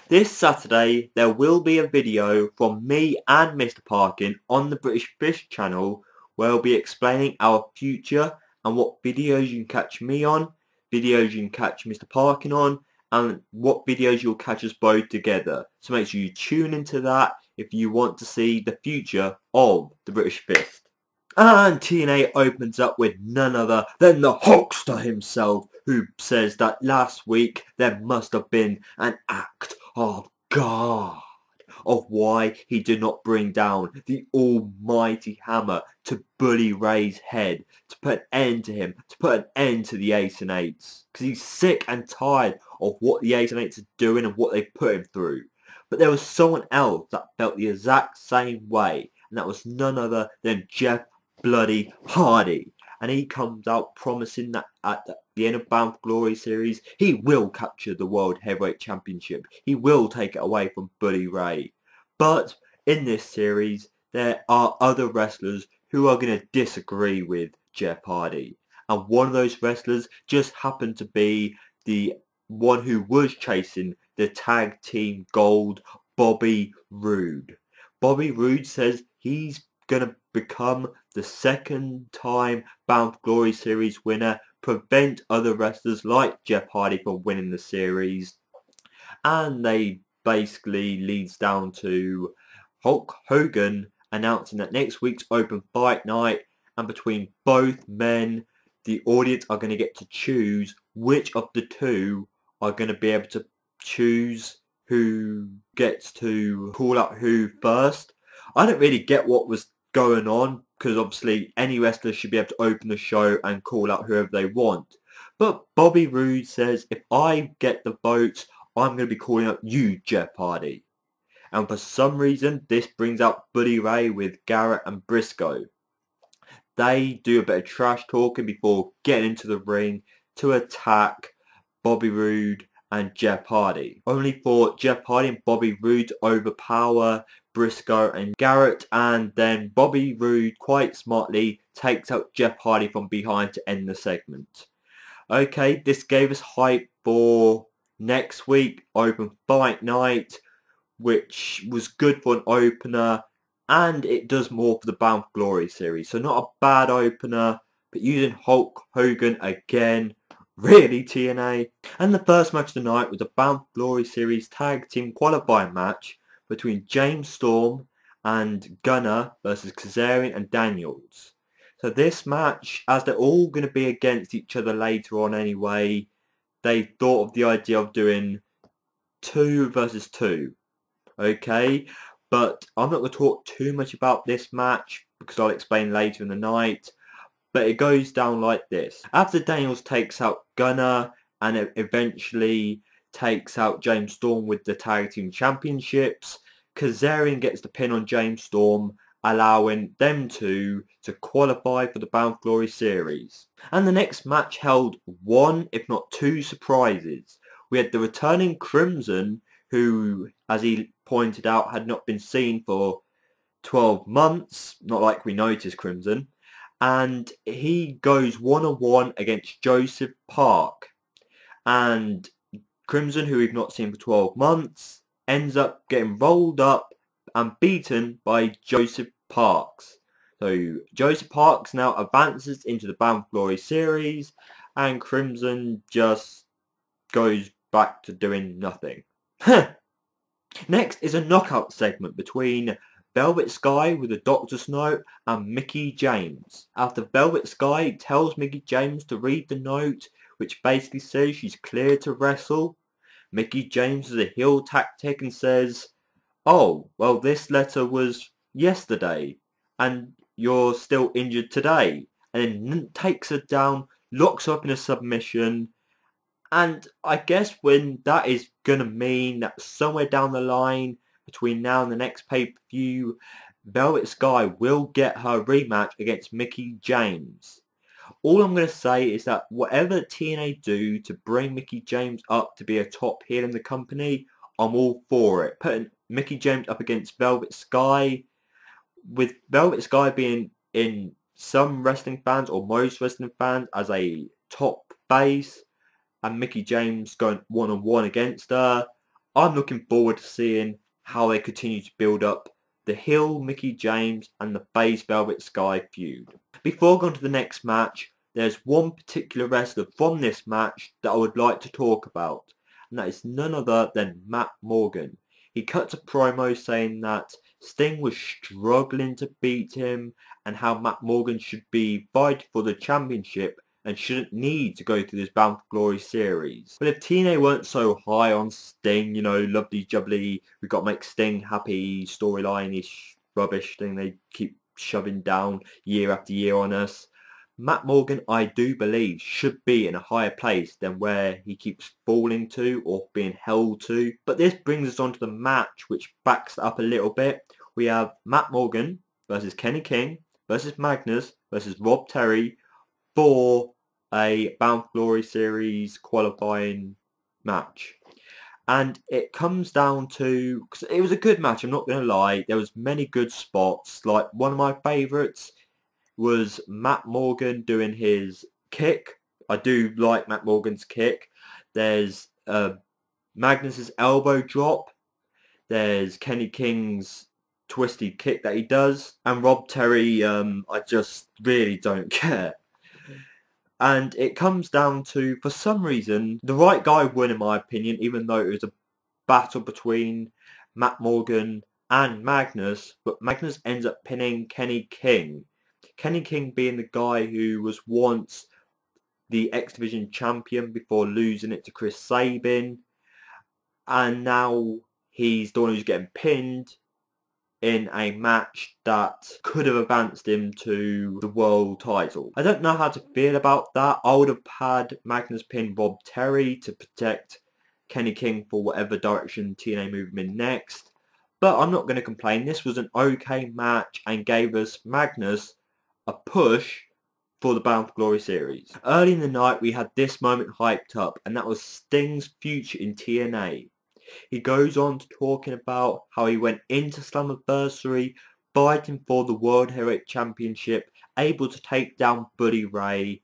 This Saturday there will be a video from me and Mr. Parkin on the British Fish channel where I'll be explaining our future and what videos you can catch me on, videos you can catch Mr. Parkin on, and what videos you'll catch us both together. So make sure you tune into that if you want to see the future of the British Fist. And TNA opens up with none other than the Hulkster himself, who says that last week there must have been an act of God of why he did not bring down the almighty hammer to Bully Ray's head, to put an end to him, to put an end to the Aces&Eights. Because he's sick and tired of what the Aces&Eights are doing and what they put him through. But there was someone else that felt the exact same way, and that was none other than Jeff Bloody Hardy. And he comes out promising that at the end of Bound for Glory series, he will capture the World Heavyweight Championship. He will take it away from Bully Ray. But in this series, there are other wrestlers who are going to disagree with Jeff Hardy. And one of those wrestlers just happened to be the one who was chasing the tag team gold, Bobby Roode. Bobby Roode says he's going to become the second time Bound for Glory series winner, prevent other wrestlers like Jeff Hardy from winning the series, and they basically leads down to Hulk Hogan announcing that next week's open fight night, and between both men the audience are going to get to choose which of the two are going to be able to choose who gets to call out who first. I don't really get what was going on, because obviously any wrestler should be able to open the show and call out whoever they want. But Bobby Roode says, if I get the votes, I'm going to be calling out you, Jeff Hardy. And for some reason, this brings out Bully Ray with Garrett and Briscoe. They do a bit of trash talking before getting into the ring to attack Bobby Roode and Jeff Hardy, only for Jeff Hardy and Bobby Roode to overpower Briscoe and Garrett, and then Bobby Roode quite smartly takes out Jeff Hardy from behind to end the segment. Okay, this gave us hype for next week, open fight night, which was good for an opener, and it does more for the Bound for Glory series. So not a bad opener, but using Hulk Hogan again, really TNA. And the first match of the night was a Bound for Glory series tag team qualifying match between James Storm and Gunner versus Kazarian and Daniels. So this match, as they're all going to be against each other later on anyway, they thought of the idea of doing 2 versus 2. Okay, but I'm not going to talk too much about this match because I'll explain later in the night. But it goes down like this. After Daniels takes out Gunner and it eventually takes out James Storm with the tag team championships, Kazarian gets the pin on James Storm, allowing them to qualify for the Bound for Glory series. And the next match held one, if not two, surprises. We had the returning Crimson, who, as he pointed out, had not been seen for 12 months, not like we noticed Crimson, and he goes one-on-one against Joseph Park. And Crimson, who we've not seen for 12 months, ends up getting rolled up and beaten by Joseph Parks. So Joseph Parks now advances into the Bound for Glory series, and Crimson just goes back to doing nothing. Next is a knockout segment between Velvet Sky with a doctor's note and Mickie James. After Velvet Sky tells Mickie James to read the note, which basically says she's cleared to wrestle, Mickie James is a heel tactic and says, "Oh, well, this letter was yesterday and you're still injured today," and then takes her down, locks her up in a submission. And I guess when that is going to mean that somewhere down the line, between now and the next pay-per-view, Velvet Sky will get her rematch against Mickie James. All I'm going to say is that whatever TNA do to bring Mickie James up to be a top heel in the company, I'm all for it. Putting Mickie James up against Velvet Sky, with Velvet Sky being in some wrestling fans or most wrestling fans as a top face, and Mickie James going one-on-one against her, I'm looking forward to seeing how they continue to build up the heel Mickey James and the face Velvet Sky feud. Before going to the next match, there's one particular wrestler from this match that I would like to talk about, and that is none other than Matt Morgan. He cuts a promo saying that Sting was struggling to beat him and how Matt Morgan should be fighting for the championship and shouldn't need to go through this Bound for Glory series. But if TNA weren't so high on Sting, you know, lovely jubbly, we've got to make Sting happy storyline-ish rubbish thing they keep shoving down year after year on us, Matt Morgan, I do believe, should be in a higher place than where he keeps falling to or being held to. But this brings us on to the match, which backs up a little bit. We have Matt Morgan versus Kenny King versus Magnus versus Rob Terry for a Bound for Glory series qualifying match. And it comes down to, cause it was a good match, I'm not going to lie, there was many good spots. Like one of my favourites was Matt Morgan doing his kick. I do like Matt Morgan's kick. There's Magnus's elbow drop. There's Kenny King's twisted kick that he does. And Rob Terry, I just really don't care. And it comes down to, for some reason, the right guy won in my opinion, even though it was a battle between Matt Morgan and Magnus, but Magnus ends up pinning Kenny King. Kenny King being the guy who was once the X Division champion before losing it to Chris Sabin, and now he's the one who's getting pinned in a match that could have advanced him to the world title. I don't know how to feel about that. I would have had Magnus pin Rob Terry to protect Kenny King for whatever direction TNA move him in next. But I'm not going to complain. This was an okay match and gave us Magnus a push for the Bound for Glory series. Early in the night we had this moment hyped up, and that was Sting's future in TNA. He goes on to talking about how he went into Slammiversary fighting for the World Heavyweight Championship, able to take down Buddy Ray,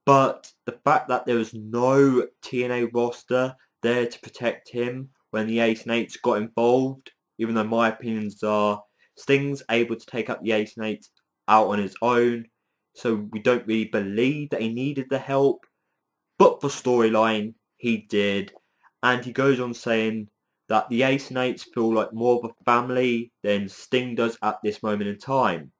but the fact that there was no TNA roster there to protect him when the Aces&Eights got involved, even though my opinions are Sting's able to take up the Aces&Eights out on his own, so we don't really believe that he needed the help, but for storyline he did. And he goes on saying that the Aces&Eights feel like more of a family than Sting does at this moment in time.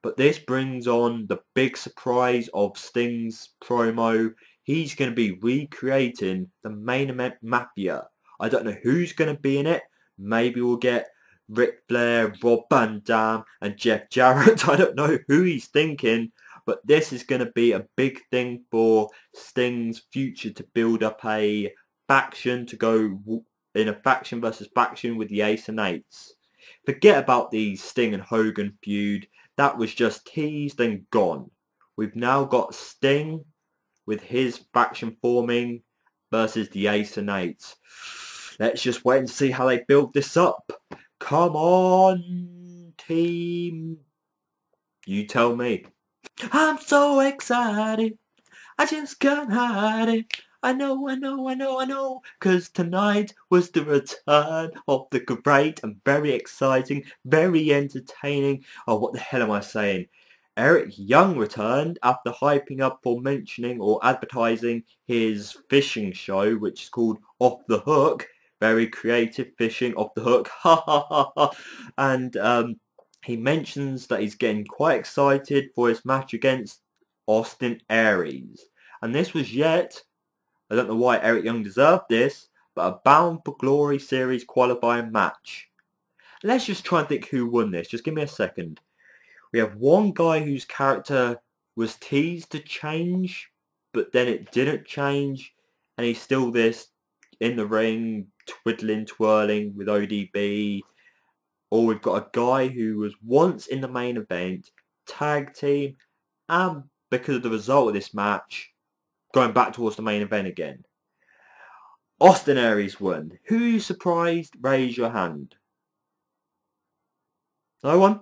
But this brings on the big surprise of Sting's promo. He's going to be recreating the main event Mafia. I don't know who's going to be in it. Maybe we'll get Ric Flair, Rob Van Dam and Jeff Jarrett. I don't know who he's thinking. But this is going to be a big thing for Sting's future to build up a faction, to go in a faction versus faction with the Aces&Eights. Forget about the Sting and Hogan feud. That was just teased and gone. We've now got Sting with his faction forming versus the Aces&Eights. Let's just wait and see how they build this up. Come on, team. You tell me. I'm so excited. I just can't hide it. I know, 'cause tonight was the return of the great and very exciting, very entertaining, oh, what the hell am I saying? Eric Young returned after hyping up for mentioning or advertising his fishing show, which is called Off the Hook. Very creative, fishing off the hook, ha ha ha ha. And he mentions that he's getting quite excited for his match against Austin Aries. And this was yet, I don't know why Eric Young deserved this, but a Bound for Glory series qualifying match. Let's just try and think who won this. Just give me a second. We have one guy whose character was teased to change, but then it didn't change, and he's still this in the ring, twiddling, twirling with ODB. Or we've got a guy who was once in the main event, tag team, and because of the result of this match, going back towards the main event again. Austin Aries won. Who are you surprised? Raise your hand. No one?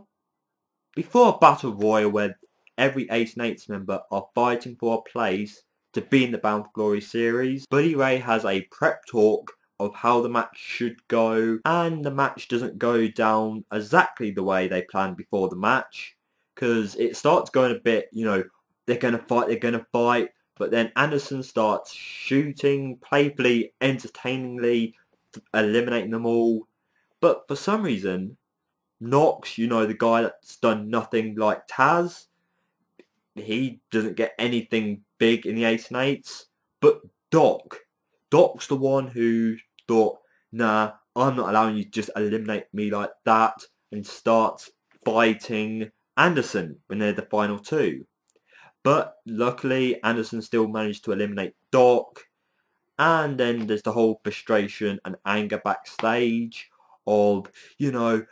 Before a battle royal where every Aces&Eights member are fighting for a place to be in the Bound for Glory series, Buddy Ray has a prep talk of how the match should go, and the match doesn't go down exactly the way they planned before the match, because it starts going a bit, you know, they're going to fight, but then Anderson starts shooting, playfully, entertainingly, eliminating them all. But for some reason, Knox, you know, the guy that's done nothing like Taz, he doesn't get anything big in the Aces&Eights. But Doc's the one who thought, nah, I'm not allowing you to just eliminate me like that, and starts fighting Anderson when they're the final two. But luckily, Anderson still managed to eliminate Doc, and then there's the whole frustration and anger backstage of, you know,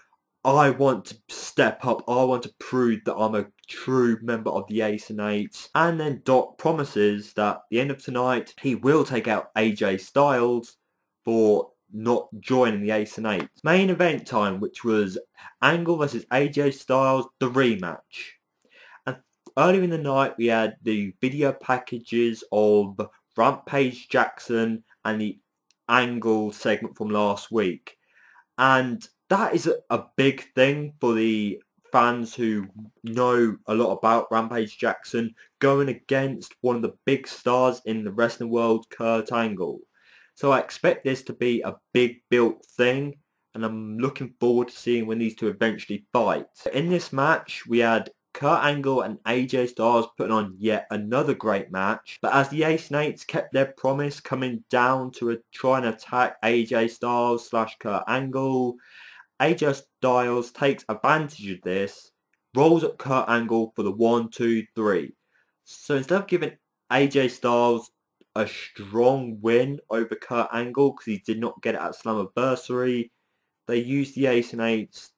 I want to step up, I want to prove that I'm a true member of the Aces&Eights. And then Doc promises that at the end of tonight, he will take out AJ Styles for not joining the Aces&Eights. Main event time, which was Angle versus AJ Styles, the rematch. And earlier in the night, we had the video packages of Rampage Jackson and the Angle segment from last week. And that is a big thing for the fans who know a lot about Rampage Jackson, going against one of the big stars in the wrestling world, Kurt Angle. So I expect this to be a big built thing, and I'm looking forward to seeing when these two eventually fight. In this match, we had Kurt Angle and AJ Styles putting on yet another great match, but as the Aces&Eights kept their promise, coming down to try and attack AJ Styles / Kurt Angle, AJ Styles takes advantage of this, rolls up Kurt Angle for the 1, 2, 3. So instead of giving AJ Styles a strong win over Kurt Angle, because he did not get it at Slammiversary, they used the Aces&Eights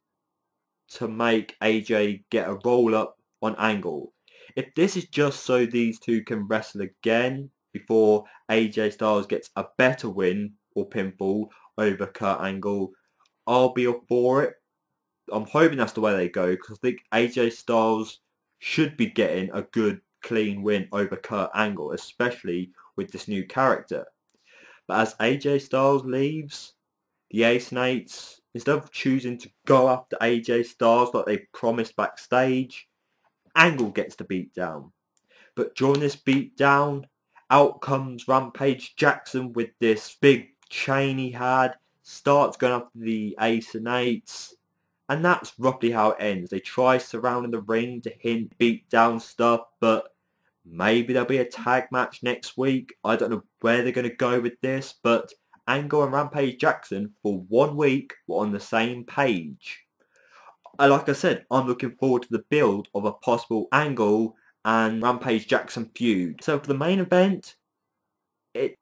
to make AJ get a roll up on Angle. If this is just so these two can wrestle again before AJ Styles gets a better win or pinfall over Kurt Angle, I'll be all for it. I'm hoping that's the way they go, because I think AJ Styles should be getting a good clean win over Kurt Angle, especially with this new character. But as AJ Styles leaves, the Aces&Eights, instead of choosing to go after AJ Styles like they promised backstage, Angle gets the beatdown. But during this beatdown, out comes Rampage Jackson with this big chain he had, starts going after the Aces&Eights, and that's roughly how it ends. They try surrounding the ring to hint beatdown stuff, but maybe there'll be a tag match next week. I don't know where they're going to go with this, but Angle and Rampage Jackson for 1 week were on the same page. Like I said, I'm looking forward to the build of a possible Angle and Rampage Jackson feud. So for the main event, it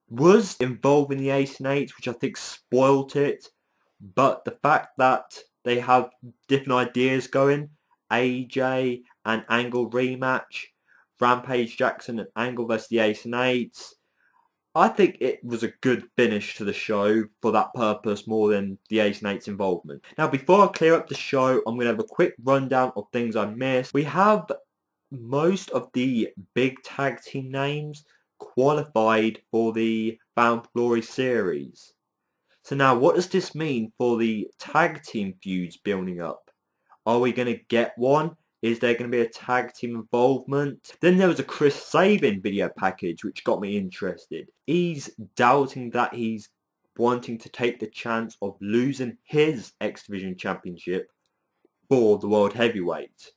was involving the Aces&Eights, which I think spoilt it. But the fact that they have different ideas going, AJ and Angle rematch, Rampage Jackson and Angle versus the Aces&Eights, I think it was a good finish to the show for that purpose more than the Aces&Eights involvement. Now before I clear up the show, I'm going to have a quick rundown of things I missed. We have most of the big tag team names qualified for the Bound for Glory series. So now what does this mean for the tag team feuds building up? Are we going to get one? Is there going to be a tag team involvement? Then there was a Chris Sabin video package which got me interested. He's doubting that he's wanting to take the chance of losing his X Division Championship for the World Heavyweight.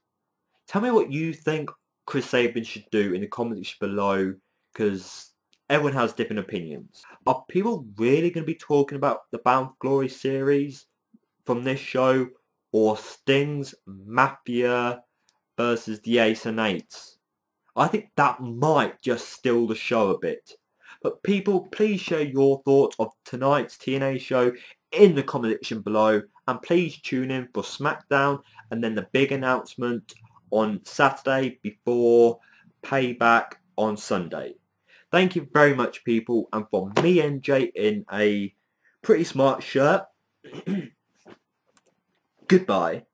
Tell me what you think Chris Sabin should do in the comments below, because everyone has different opinions. Are people really going to be talking about the Bound for Glory series from this show, or Sting's Mafia versus the Aces&Eights? I think that might just steal the show a bit. But people, please share your thoughts of tonight's TNA show in the comment section below, and please tune in for SmackDown and then the big announcement on Saturday before Payback on Sunday. Thank you very much, people, and from me, NJ, in a pretty smart shirt, goodbye.